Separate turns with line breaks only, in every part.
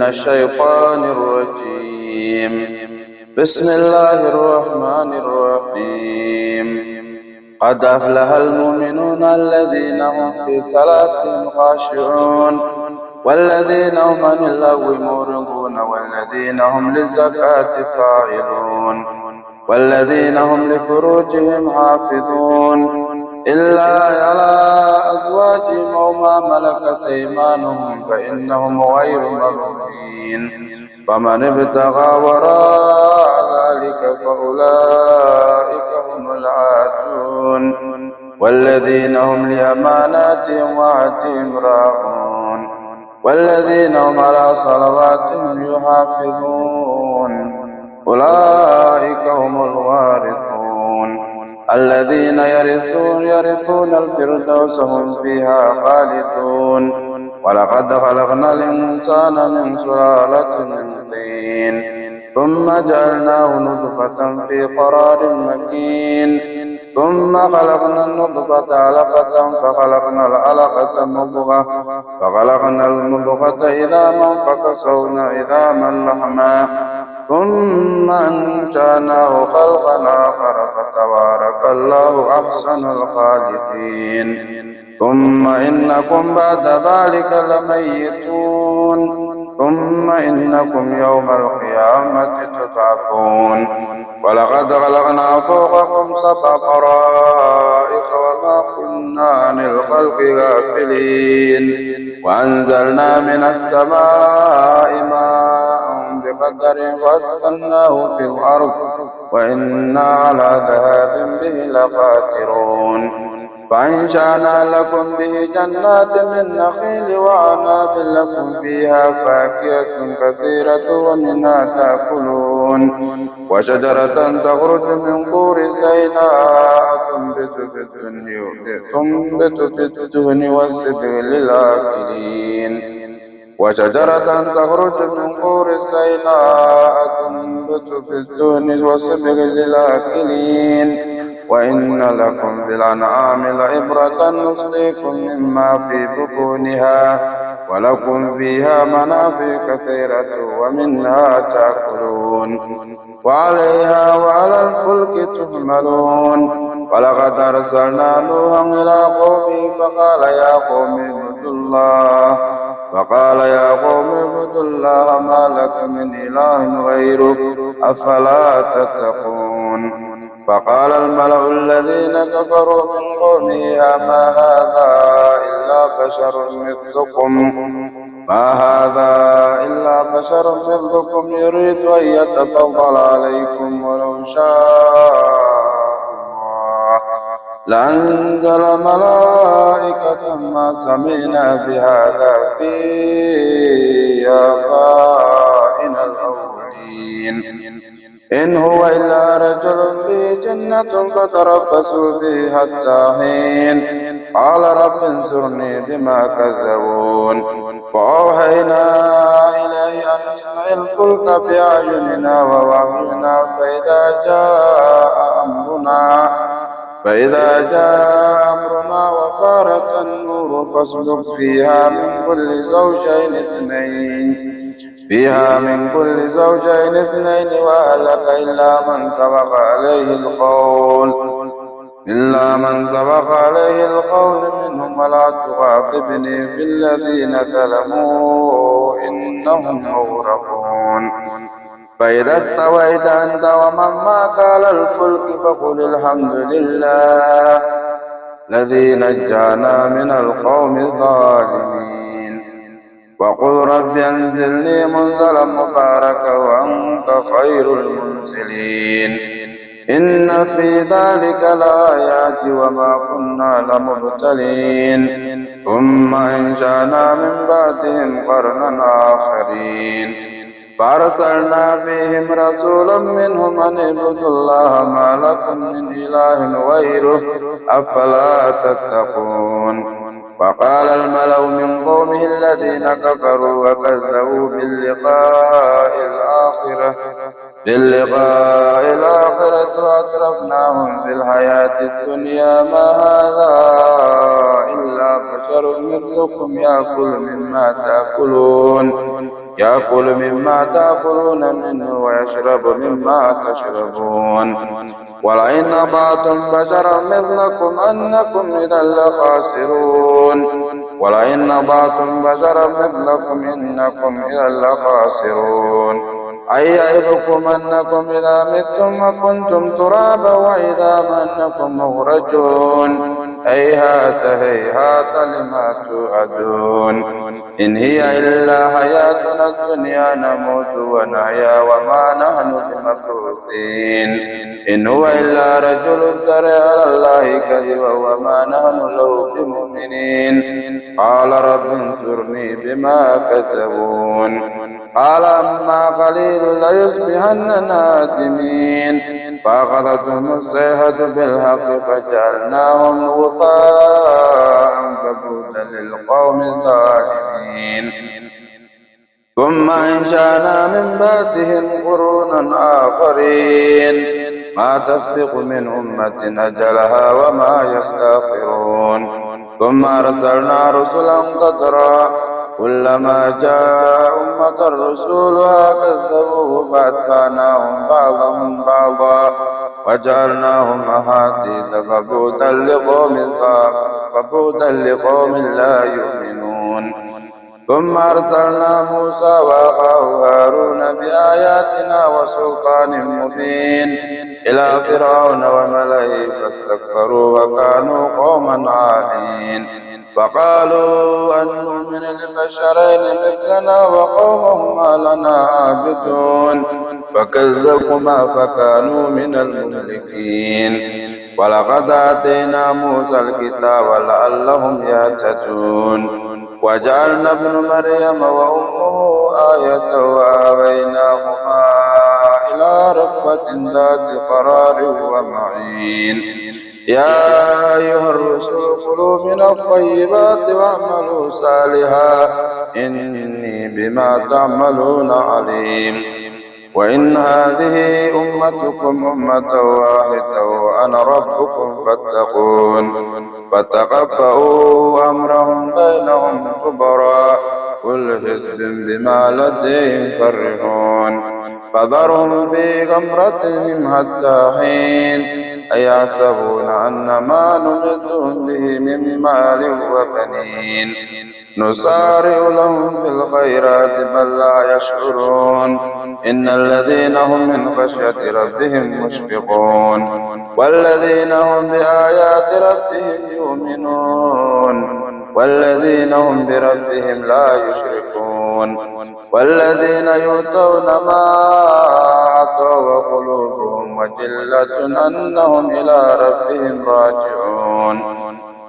الشيطان الرجيم. بسم الله الرحمن الرحيم. قد أفلح المؤمنون الذين هم في صلاتهم خاشعون والذين هم عن اللغو معرضون والذين هم للزكاة فاعلون والذين هم لفروجهم حافظون إلا على أزواجهم أو ما ملكت أيمانهم فإنهم غير ملومين فمن ابتغى وراء ذلك فأولئك هم العادون والذين هم لأماناتهم وعهدهم راعون والذين هم على صلواتهم يحافظون أولئك هم الوارثون الذين يرثون الفردوس هم فيها خالدون ولقد خلقنا الإنسان من سلالة من طين ثم جعلناه نطفة في قرار مكين ثم خلقنا النطفة علقة فخلقنا العلقة مضغة فخلقنا المضغة عظاما فكسونا عظاما لحما ثم أنشأناه خلقا آخر فتبارك الله أحسن الخالقين ثم إنكم بعد ذلك لميتون ثم إنكم يوم القيامة تبعثون ولقد خلقنا فوقكم سبع طرائق وما كنا عن الخلق غافلين وأنزلنا من السماء ماء بقدر فاسكناه في الأرض وإنا على ذهاب به لقادرون فأنشأنا لكم به جنات من نخيل وأعناب لكم فيها فاكهة كثيرة ومنها تأكلون وشجرة تخرج من طور سيناء تنبت في الدهن والصبغ للآكلين وشجرة تخرج من طور سيناء تنبت في الدهن والصبغ للآكلين وإن لكم في الأنعام لعبرة نسقيكم مما في بطونها ولكم فيها منافع كثيرة ومنها تأكلون وعليها وعلى الفلك تحملون ولقد أرسلنا نوحا إلى قومه فقال يا قوم اعبدوا الله ما لكم من إله غيره أفلا تتقون فقال الملأ الذين كفروا من قومه ما هذا إلا بشر مثلكم يريد أن يتفضل عليكم ولو شاء الله لأنزل ملائكة ما سمعنا بهذا في آبائنا الأولين إن هو إلا رجل به جنة فتربصوا به حتى حين قال رب انصرني بما كذبون فأوحينا إليه أن اصنع الفلك بأعيننا ووحينا فإذا جاء أمرنا وفارت النور فاسلك فيها من كل زوجين اثنين وأهلك إلا من سبق عليه القول منهم ولا تخاطبني في الذين ظلموا إنهم مغرقون فإذا استويت أنت ومن معك على الفلك فقل الحمد لله الذي نجانا من القوم الظالمين وقل رب أنزلني منزلا مباركا وأنت خير المنزلين إن في ذلك لآيات وما كنا لمبتلين ثم أنشأنا من بعدهم قرنا آخرين فأرسلنا فيهم رسولا منهم أن اعبدوا الله ما لكم من إله غيره أفلا تتقون وقال الملأ من قومه الذين كفروا وكذبوا باللقاء الآخرة وأترفناهم في الحياة الدنيا ما هذا إلا بشر مثلكم يأكل مما تأكلون يأكل مما تأكلون منه ويشرب مما تشربون ولئن أطعتم بشرا مثلكم إنكم إذا لخاسرون ولئن أطعتم بشرا مثلكم إنكم إذا لخاسرون أي يعظكم أنكم إذا متم وكنتم ترابا وإذا أنكم مخرجون هيهات هيهات لما توعدون إن هي إلا حياتنا الدنيا نموت ونحيا وما نحن بمبعوثين إن هو إلا رجل افترى على الله كذبا وما نحن له بمؤمنين قال رب انصرني بما كذبون قال أما قليل ليصبحن نادمين فأخذتهم الصيحة بالحق فجعلناهم غثاء فبعدا للقوم الظالمين ثم أنشأنا من بعدهم قرونا آخرين ما تسبق من أمة أجلها وما يستأخرون ثم أرسلنا رسلا قدرا كلما جاء أمة رسولها كذبوه فأتبعناهم بعضهم بعضا وجعلناهم أحاديث فبعدا لقوم لا يؤمنون ثم أرسلنا موسى وأخاه هارون بآياتنا وسلطان مبين إلى فرعون وملئه فاستكبروا وكانوا قوما عالين فقالوا أن نؤمن لبشرين مثلنا وقومهما لنا عابدون فكذبهما فكانوا من المهلكين ولقد آتينا موسى الكتاب لعلهم يهتدون وجعلنا ابن مريم وأمه آية وآويناهما إلى ركبة ذات قرار ومعين يا أيها الرسل كلوا من الطيبات واعملوا صالحا إني بما تعملون عليم وإن هذه أمتكم أمة واحدة وأنا ربكم فاتقون فتقطعوا أمرهم بينهم زبرا كل حزب بما لديهم فرحون فذرهم في غمرتهم حتى حين أيحسبون أن ما نمدهم به من مال وبنين نسارع لهم في الخيرات بل لا يشعرون إن الذين هم من خشية ربهم مشفقون والذين هم بآيات ربهم يؤمنون والذين هم بربهم لا يشركون والذين يؤتون ما آتوا وقلوبهم وجلة أنهم إلى ربهم راجعون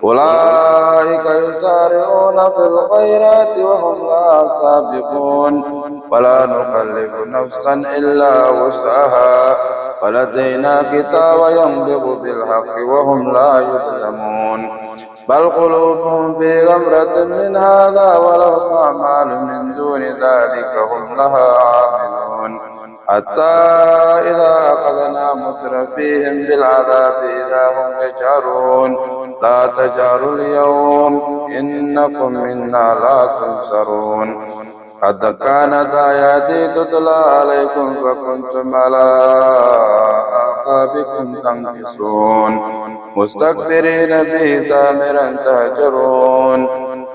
أولئك يسارعون في الخيرات وهم لا سابقون ولا نكلف نفسا إلا وسعها ولدينا كتاب ينطق بالحق وهم لا يظلمون بل قلوبهم في غمرة من هذا ولهم أعمال من دون ذلك هم لها عاملون حتى إذا أخذنا مترفيهم بالعذاب إذا هم يجهرون لا تجهروا اليوم إنكم منا لا تنصرون قد كانت آياتي تتلى عليكم فكنتم على أعقابكم تنكصون مستكبرين به سامرا تهجرون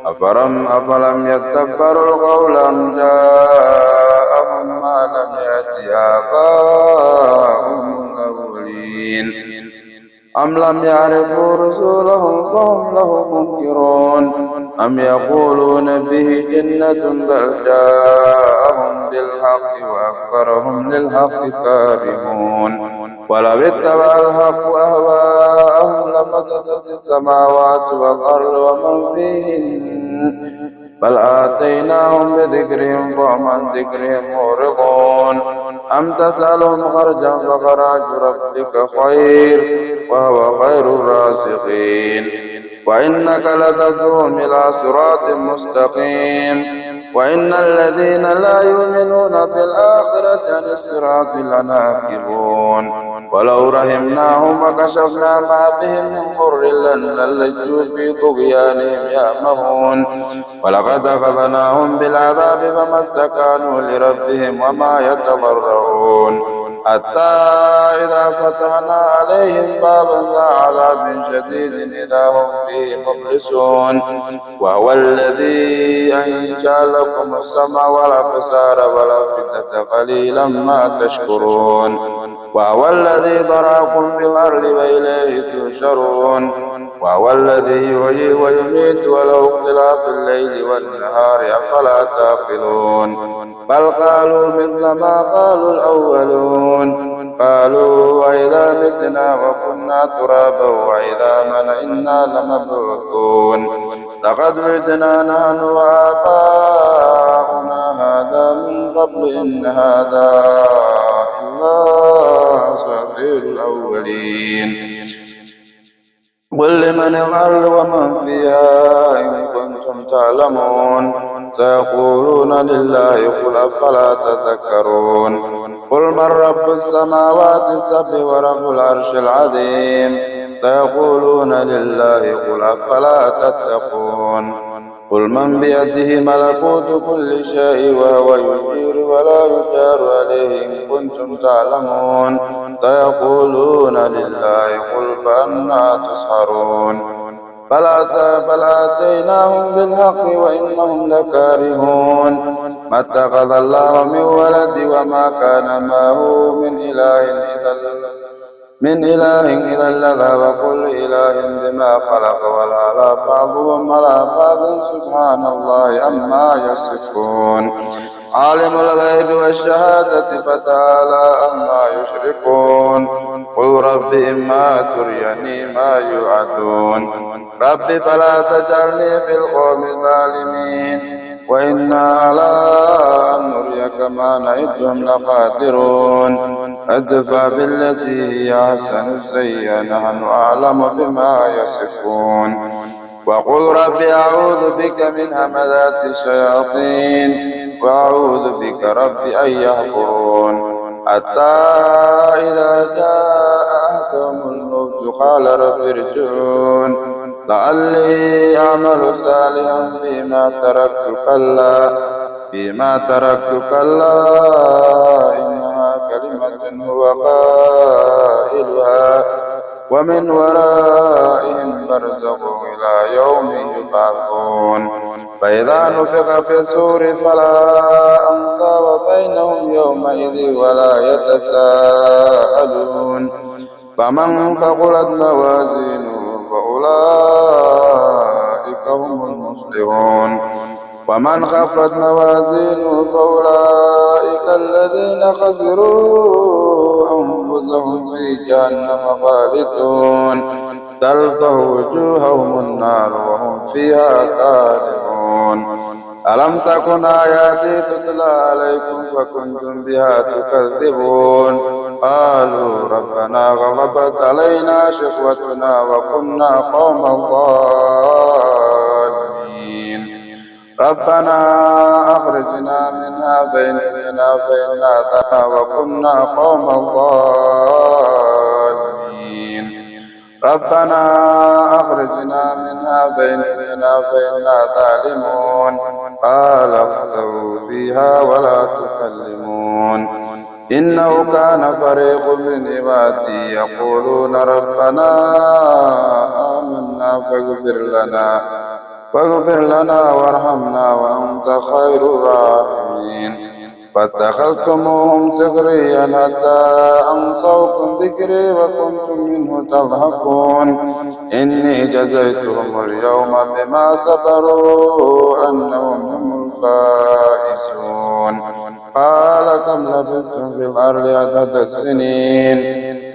أفلم يتدبروا القول أم جاءهم ما لم يأت آباءهم الأولين أم لم يعرفوا رسولهم فهم له منكرون أم يقولون به جنة بل جاءهم بالحق وأكثرهم للحق كارهون ولو اتبع الحق أهواءهم لفسدت السماوات والأرض ومن فيهن بل آتيناهم بذكرهم فهم عن ذكرهم معرضون أم تسألهم خرجا فخراج ربك خير وهو خير الرازقين وإنك لتدعوهم إلى صراط مستقيم وإن الذين لا يؤمنون بالآخرة عن الصراط لناكبون ولو رحمناهم وكشفنا ما بهم من ضر للجوا في طغيانهم يأمهون ولقد أخذناهم بالعذاب فما استكانوا لربهم وما يتضرعون حتى إذا فتحنا عليهم بابا ذا عذاب شديد إذا هم فيه مبلسون وهو الذي أنشأ لكم السمع والأبصار والأفئدة قليلا ما تشكرون وهو الذي ذرأكم في الأرض وإليه تحشرون وهو الذي يحيي ويميت وله اختلاف الليل والنهار أفلا تعقلون بل قالوا مثل ما قالوا الأولون قالوا وإذا متنا وكنا ترابا وعظاما إنا لمبعوثون لقد وعدنا نحن وآباؤنا هذا من قبل إن هذا إلا أساطير الأولين قل لمن الأرض ومن فيها إن كنتم تعلمون سيقولون لله قل أفلا تذكرون قل من رب السماوات السبع ورب العرش العظيم سيقولون لله قل أفلا تتقون قل من بيده ملكوت كل شيء وهو يجير ولا يجار عليه إن كنتم تعلمون سيقولون لله قل فأنى تسحرون بل آتيناهم بالحق وإنهم لكارهون ما اتخذ الله من ولد وما كان معه من إله إذا لذهب كل إله بما خلق ولعلى بعضهم على بعض سبحان الله عما يصفون عالم الغيب والشهادة فتعالى عما يشركون قل رب إما تريني ما يوعدون رب فلا تجعلني في القوم الظالمين وإنا على أن نريك ما نعدهم لقادرون ادفع بالتي هي أحسن السيئة نحن أعلم بما يصفون وقل رب أعوذ بك من همذات الشياطين وأعوذ بك رب أن يحضرون حتى إذا جاء أحدهم الموت قال رب ارجعون لعلي أعمل صالحا فيما تركت كلا إنها كلمة هو قائلها ومن ورائهم برزخ إلى يوم يبعثون فإذا نفخ في الصور فلا أنساب بينهم يومئذ ولا يتساءلون فمن ثقلت موازينه فأولئك هم المفلحون ومن خفت موازينه فأولئك الذين خسروا أنفسهم في جهنم خالدون تلفح وجوههم النار وهم فيها كالحون ألم تكن آياتي تتلى عليكم فكنتم بها تكذبون قالوا ربنا غضبت علينا شقوتنا وكنا قوما ضالين ربنا أخرجنا منها فإننا ذا وكنا قوما ضالين ربنا أخرجنا منها فإننا ظالمون قال اخسئوا فيها ولا تكلمون إنه كان فريق من عبادي يقولون ربنا آمنا فاغفر لنا وارحمنا وأنت خير الراحمين فاتخذتموهم سخريا حتى أنسوكم ذكري وكنتم منه تضحكون إني جزيتهم اليوم بما صبروا أنهم هم الفائزون قال كم لبثتم في الأرض عدد السنين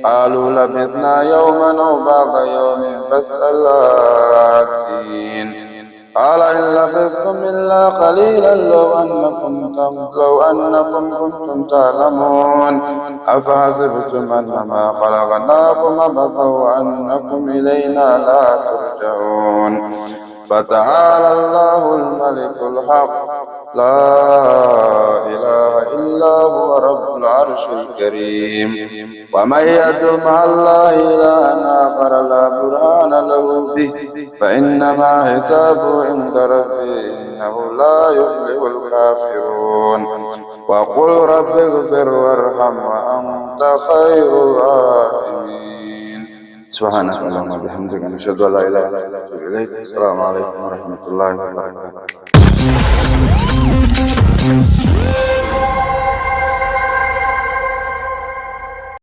قالوا لبثنا يوما أو بعض يوم فاسأل العادين قال إن لبثتم إلا قليلا لو أنكم كنتم تعلمون أفحسبتم أنما خلقناكم عبثا وأنكم إلينا لا ترجعون فتعالى الله الملك الحق لا إله إلا هو رب العرش الكريم. ومن يدع مع الله إلها آخر لا برهان له به فإنما حسابه عند ربه إنه لا يفلح الكافرون. وقل رب اغفر وارحم وأنت خير الراحمين. سبحانك اللهم وبحمدك نشهد أن لا إله إلا أنت نتوب إليك. السلام عليكم ورحمة الله وبركاته.